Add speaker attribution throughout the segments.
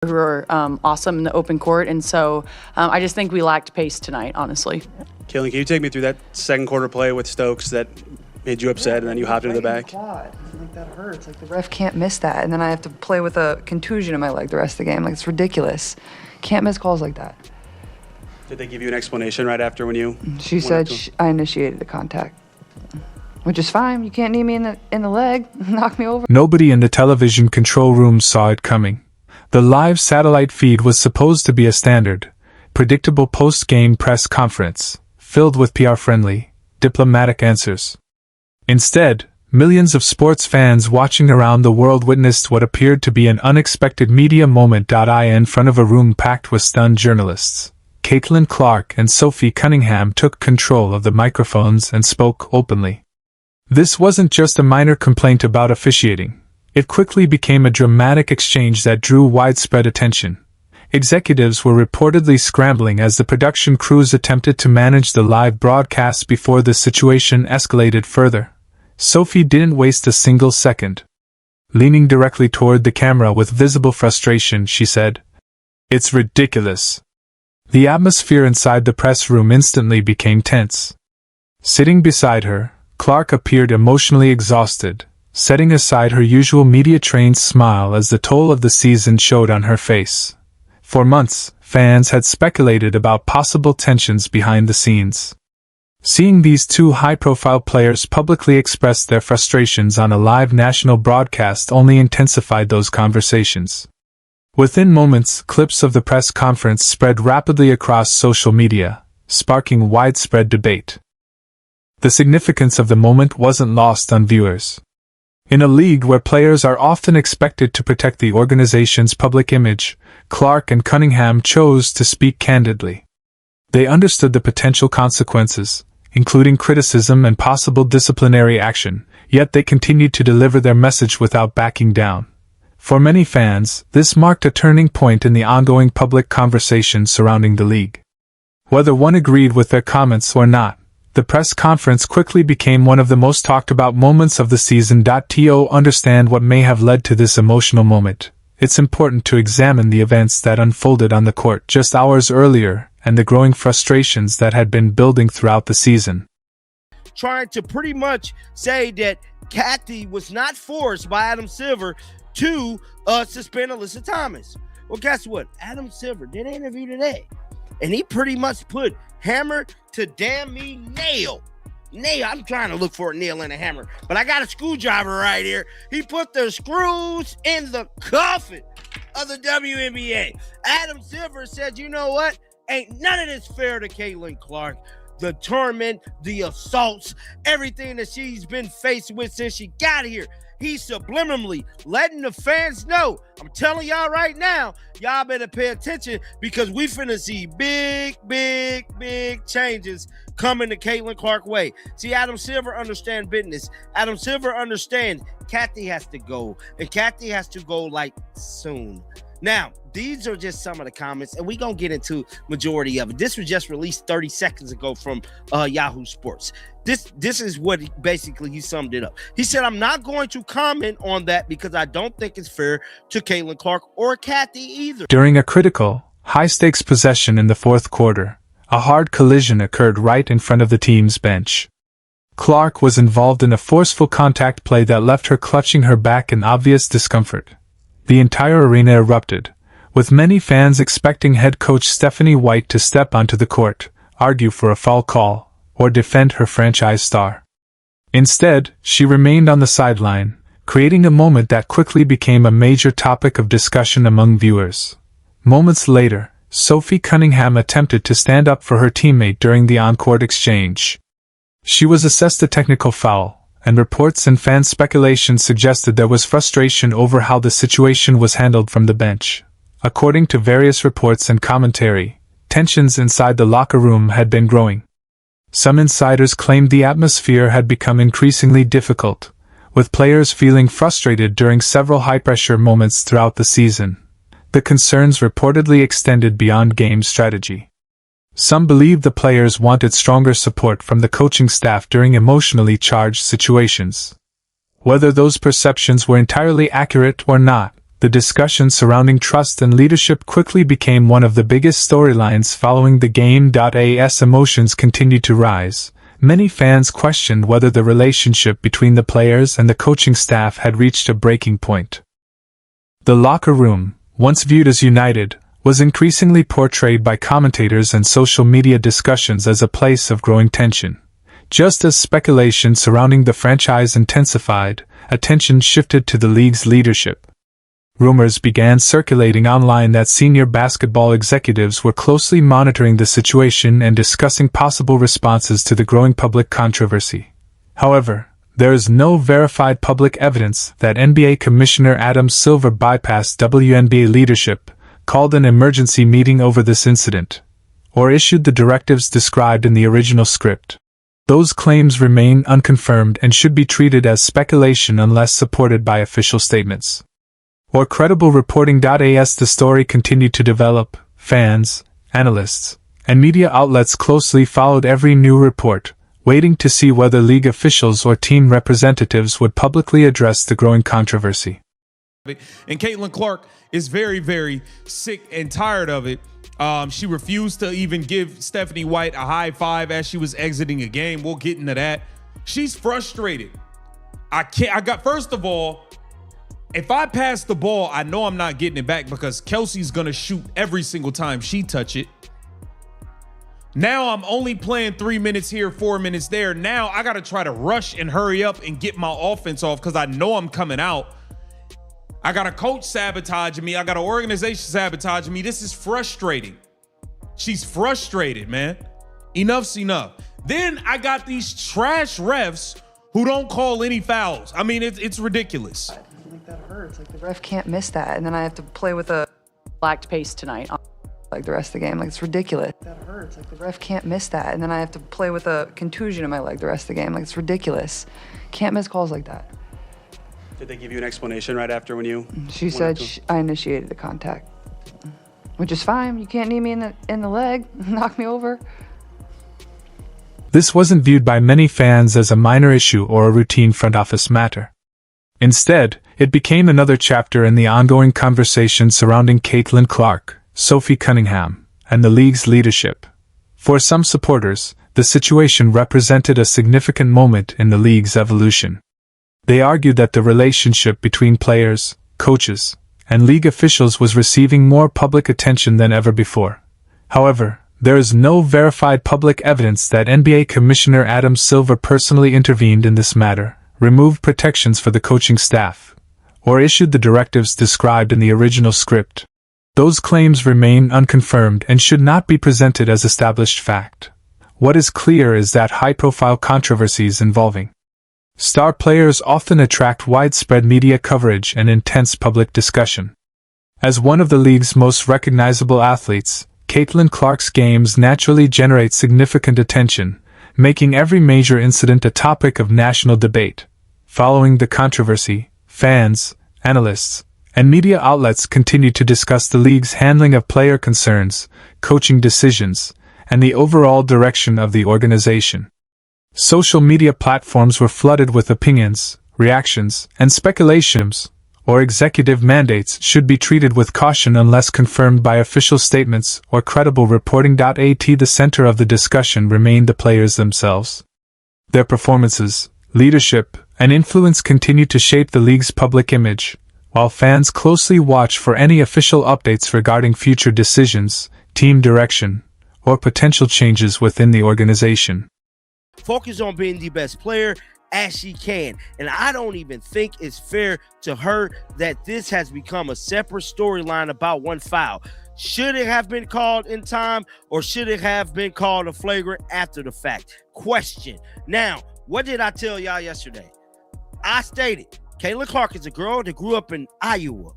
Speaker 1: who are awesome in the open court. And so I just think we lacked pace tonight, honestly.
Speaker 2: Kaylin, can you take me through that second quarter play with Stokes that made you upset and then you hopped into the back?
Speaker 3: Like that hurts. Like the ref can't miss that. And then I have to play with a contusion in my leg the rest of the game. Like it's ridiculous. Can't miss calls like that.
Speaker 2: Did they give you an explanation right after when you?
Speaker 3: She said I initiated the contact. Which is fine. You can't knee me in the leg, knock me over.
Speaker 4: Nobody in the television control room saw it coming. The live satellite feed was supposed to be a standard, predictable post-game press conference, filled with PR-friendly, diplomatic answers. Instead, millions of sports fans watching around the world witnessed what appeared to be an unexpected media moment. In front of a room packed with stunned journalists, Caitlin Clark and Sophie Cunningham took control of the microphones and spoke openly. This wasn't just a minor complaint about officiating. It quickly became a dramatic exchange that drew widespread attention. Executives were reportedly scrambling as the production crews attempted to manage the live broadcast before the situation escalated further. Sophie didn't waste a single second. Leaning directly toward the camera with visible frustration, she said, "It's ridiculous." The atmosphere inside the press room instantly became tense. Sitting beside her, Clark appeared emotionally exhausted, setting aside her usual media-trained smile as the toll of the season showed on her face. For months, fans had speculated about possible tensions behind the scenes. Seeing these two high-profile players publicly express their frustrations on a live national broadcast only intensified those conversations. Within moments, clips of the press conference spread rapidly across social media, sparking widespread debate. The significance of the moment wasn't lost on viewers. In a league where players are often expected to protect the organization's public image, Clark and Cunningham chose to speak candidly. They understood the potential consequences, including criticism and possible disciplinary action, yet they continued to deliver their message without backing down. For many fans, this marked a turning point in the ongoing public conversation surrounding the league. Whether one agreed with their comments or not, the press conference quickly became one of the most talked about moments of the season. To understand what may have led to this emotional moment, it's important to examine the events that unfolded on the court just hours earlier and the growing frustrations that had been building throughout the season.
Speaker 5: Trying to pretty much say that Kathy was not forced by Adam Silver to suspend Alyssa Thomas. Well, guess what? Adam Silver did an interview today, and he pretty much put hammer to damn me nail. I'm trying to look for a nail and a hammer, but I got a screwdriver right here. He put the screws in the coffin of the WNBA. Adam Silver said, you know what? Ain't none of this fair to Caitlin Clark. The torment, the assaults, everything that she's been faced with since she got here. He's subliminally letting the fans know. I'm telling y'all right now, y'all better pay attention because we finna see big changes coming to Caitlin Clark way. See, Adam Silver understand business. Adam Silver understand Kathy has to go, and Kathy has to go like soon. Now, these are just some of the comments, and we're going to get into majority of it. This was just released 30 seconds ago from Yahoo Sports. This is what he summed it up. He said, I'm not going to comment on that because I don't think it's fair to Caitlin Clark or Kathy either.
Speaker 4: During a critical, high-stakes possession in the fourth quarter, a hard collision occurred right in front of the team's bench. Clark was involved in a forceful contact play that left her clutching her back in obvious discomfort. The entire arena erupted, with many fans expecting head coach Stephanie White to step onto the court, argue for a foul call, or defend her franchise star. Instead, she remained on the sideline, creating a moment that quickly became a major topic of discussion among viewers. Moments later, Sophie Cunningham attempted to stand up for her teammate during the on-court exchange. She was assessed a technical foul, and reports and fan speculation suggested there was frustration over how the situation was handled from the bench. According to various reports and commentary, tensions inside the locker room had been growing. Some insiders claimed the atmosphere had become increasingly difficult, with players feeling frustrated during several high-pressure moments throughout the season. The concerns reportedly extended beyond game strategy. Some believed the players wanted stronger support from the coaching staff during emotionally charged situations. Whether those perceptions were entirely accurate or not, The discussion surrounding trust and leadership quickly became one of the biggest storylines following the game. As emotions continued to rise, many fans questioned whether the relationship between the players and the coaching staff had reached a breaking point. The locker room, once viewed as united, was increasingly portrayed by commentators and social media discussions as a place of growing tension. Just as speculation surrounding the franchise intensified, attention shifted to the league's leadership. Rumors began circulating online that senior basketball executives were closely monitoring the situation and discussing possible responses to the growing public controversy. However, there is no verified public evidence that NBA Commissioner Adam Silver bypassed WNBA leadership, called an emergency meeting over this incident, or issued the directives described in the original script. Those claims remain unconfirmed and should be treated as speculation unless supported by official statements or credible reporting. As the story continued to develop, fans, analysts, and media outlets closely followed every new report, waiting to see whether league officials or team representatives would publicly address the growing controversy.
Speaker 6: And Caitlin Clark is very, very sick and tired of it. She refused to even give Stephanie White a high five as she was exiting a game. We'll get into that. She's frustrated. First of all, if I pass the ball, I know I'm not getting it back because Kelsey's going to shoot every single time she touch it. Now I'm only playing 3 minutes here, 4 minutes there. Now I got to try to rush and hurry up and get my offense off because I know I'm coming out. I got a coach sabotaging me. I got an organization sabotaging me. This is frustrating. She's frustrated, man. Enough's enough. Then I got these trash refs who don't call any fouls. I mean, it's ridiculous.
Speaker 3: Like that hurts. Like the ref can't miss that, and then I have to play with a
Speaker 1: Lacked pace tonight.
Speaker 3: like the rest of the game. Like it's ridiculous. That hurts. Like the ref can't miss that, and then I have to play with a contusion in my leg the rest of the game. Like it's ridiculous. Can't miss calls like that.
Speaker 2: Did they give you an explanation right after when you?
Speaker 3: She said I initiated the contact, which is fine. You can't knee me in the leg, knock me over.
Speaker 4: This wasn't viewed by many fans as a minor issue or a routine front office matter. Instead, it became another chapter in the ongoing conversation surrounding Caitlin Clark, Sophie Cunningham, and the league's leadership. For some supporters, the situation represented a significant moment in the league's evolution. They argued that the relationship between players, coaches, and league officials was receiving more public attention than ever before. However, there is no verified public evidence that NBA Commissioner Adam Silver personally intervened in this matter, removed protections for the coaching staff, or issued the directives described in the original script. Those claims remain unconfirmed and should not be presented as established fact. What is clear is that high-profile controversies involving star players often attract widespread media coverage and intense public discussion. As one of the league's most recognizable athletes, Caitlin Clark's games naturally generate significant attention, making every major incident a topic of national debate. Following the controversy, fans, analysts, and media outlets continued to discuss the league's handling of player concerns, coaching decisions, and the overall direction of the organization. Social media platforms were flooded with opinions, reactions, and speculations, or executive mandates should be treated with caution unless confirmed by official statements or credible reporting. At the center of the discussion remained the players themselves. Their performances, leadership, and influence continued to shape the league's public image, while fans closely watch for any official updates regarding future decisions, team direction, or potential changes within the organization.
Speaker 5: Focus on being the best player as she can. And I don't even think it's fair to her that this has become a separate storyline about one foul. Should it have been called in time, or should it have been called a flagrant after the fact? Question. Now, what did I tell y'all yesterday? I stated Caitlin Clark is a girl that grew up in Iowa.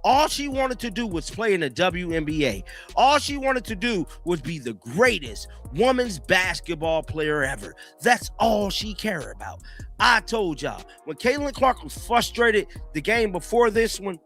Speaker 5: All she wanted to do was play in the WNBA. All she wanted to do was be the greatest women's basketball player ever. That's all she cared about. I told y'all, when Caitlin Clark was frustrated the game before this one,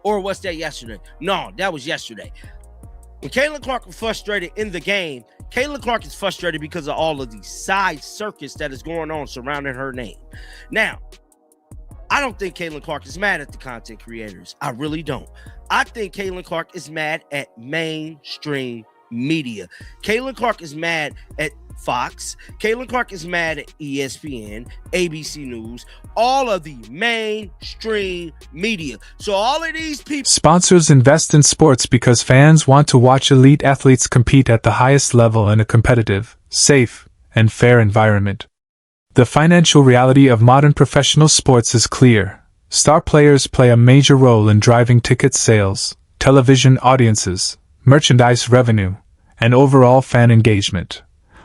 Speaker 5: or was that yesterday? No, that was yesterday. When Caitlin Clark was frustrated in the game, Caitlin Clark is frustrated because of all of the side circus that is going on surrounding her name. Now, I don't think Caitlin Clark is mad at the content creators. I really don't. I think Caitlin Clark is mad at mainstream media. Caitlin Clark is mad at Fox. Caitlin Clark is mad at ESPN, ABC News, all of the mainstream media. So all of these people.
Speaker 4: Sponsors invest in sports because fans want to watch elite athletes compete at the highest level in a competitive, safe, and fair environment. The financial reality of modern professional sports is clear. Star players play a major role in driving ticket sales, television audiences, merchandise revenue, and overall fan engagement.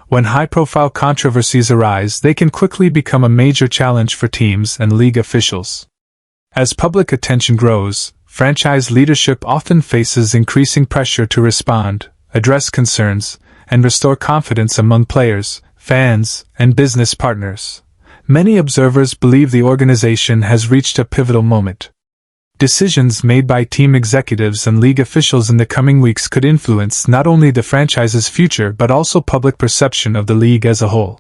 Speaker 4: When high-profile controversies arise, they can quickly become a major challenge for teams and league officials. As public attention grows, franchise leadership often faces increasing pressure to respond, address concerns, and restore confidence among players, fans, and business partners. Many observers believe the organization has reached a pivotal moment. Decisions made by team executives and league officials in the coming weeks could influence not only the franchise's future but also public perception of the league as a whole.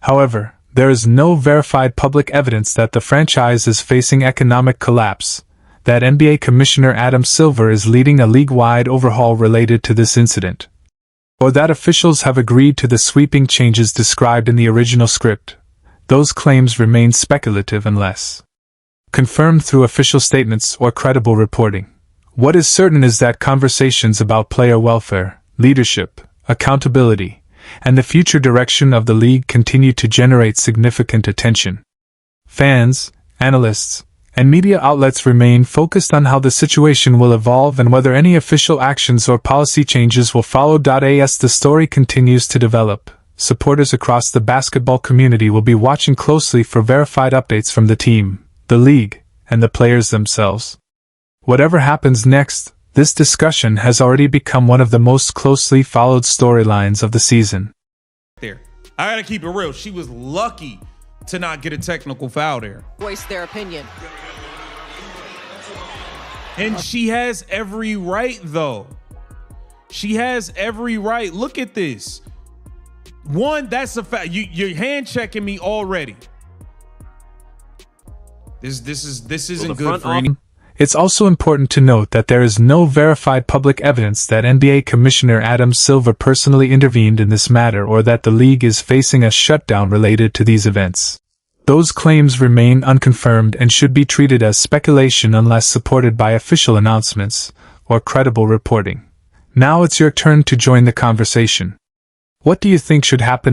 Speaker 4: However, there is no verified public evidence that the franchise is facing economic collapse, that NBA Commissioner Adam Silver is leading a league-wide overhaul related to this incident, or that officials have agreed to the sweeping changes described in the original script. Those claims remain speculative unless confirmed through official statements or credible reporting. What is certain is that conversations about player welfare, leadership, accountability, and the future direction of the league continue to generate significant attention. Fans, analysts, and media outlets remain focused on how the situation will evolve and whether any official actions or policy changes will follow. As the story continues to develop, supporters across the basketball community will be watching closely for verified updates from the team, the league, and the players themselves. Whatever happens next, this discussion has already become one of the most closely followed storylines of the season.
Speaker 6: There. I gotta keep it real. She was lucky to not get a technical foul there.
Speaker 7: Voice their opinion.
Speaker 6: And she has every right, though. She has every right. Look at this. One, that's a fact. You're hand checking me already. This isn't good for any.
Speaker 4: It's also important to note that there is no verified public evidence that NBA Commissioner Adam Silver personally intervened in this matter or that the league is facing a shutdown related to these events. Those claims remain unconfirmed and should be treated as speculation unless supported by official announcements or credible reporting. Now it's your turn to join the conversation. What do you think should happen next?